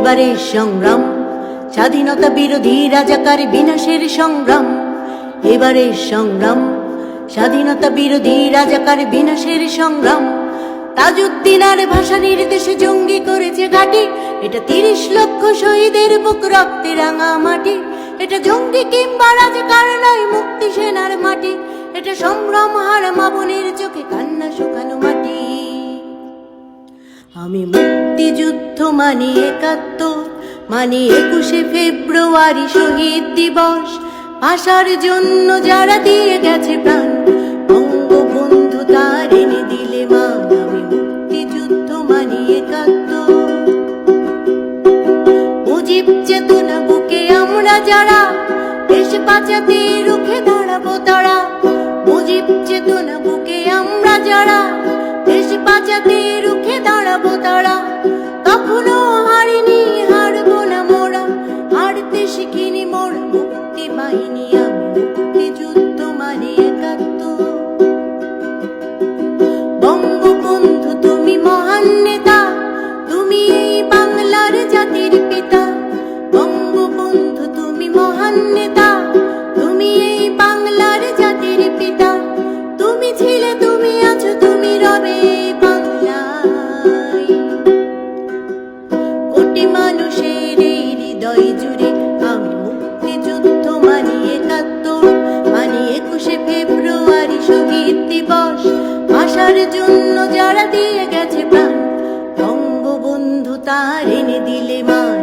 এবারের সংগ্রাম স্বাধীনতা বিরোধী রাজাকার বিনাশের সংগ্রাম। এবারের সংগ্রাম স্বাধীনতা বিরোধী রাজাকার বিনাশের সংগ্রাম। তাজউদ্দিন আর ভাষা নির্দেশে জঙ্গি করেছে ঘাঁটি, এটা 30 লক্ষ শহীদের বুক রক্তে রাঙা মাটি। এটা জঙ্গি কিংবা রাজাকার নয়, মুক্তি সেনার মাটি। এটা সংগ্রাম হারা মা বোনের চোখে কান্না শুকানো মাটি। আমি মুক্তিযুদ্ধ মানি 71, মানি 21শে ফেব্রুয়ারি শহীদ দিবস। ভাষার জন্য যারা দিয়ে গেছে প্রাণ, বঙ্গবন্ধু তার এনে দিলে মান। আমি মুক্তিযুদ্ধ মানি 71। মুজিব চেতনা বুকে আমরা যারা দেশ বাঁচাতে রুখে দাঁড়াবো তারা। মুজিব চেতনা বুকে আমরা যারা দেশ বাঁচাতে রুখে দাঁড়াবো তারা। কখনো হারিনি, হারবো না মোরা, হারতে শিখিনি মোরা মুক্তি বাহিনী। আমি মুক্তিযুদ্ধ মানি 71। বঙ্গবন্ধু তুমি মহান নেতা, তুমি এই বাংলার জাতির পিতা। বঙ্গবন্ধু তুমি মহান নেতা, তুমি এই বাংলার জাতির পিতা। তুমি ছিলে, তুমি আছো, তুমি রবে এই বাংলায়। কোটি মানুষের এই হৃদয় জুড়ে আমি মুক্তিযুদ্ধ মানি 71, মানি 21শে ফেব্রুয়ারি শহীদ দিবস। ভাষার জন্য যারা দিয়ে গেছে প্রাণ, বঙ্গবন্ধু তার এনে দিলে মান।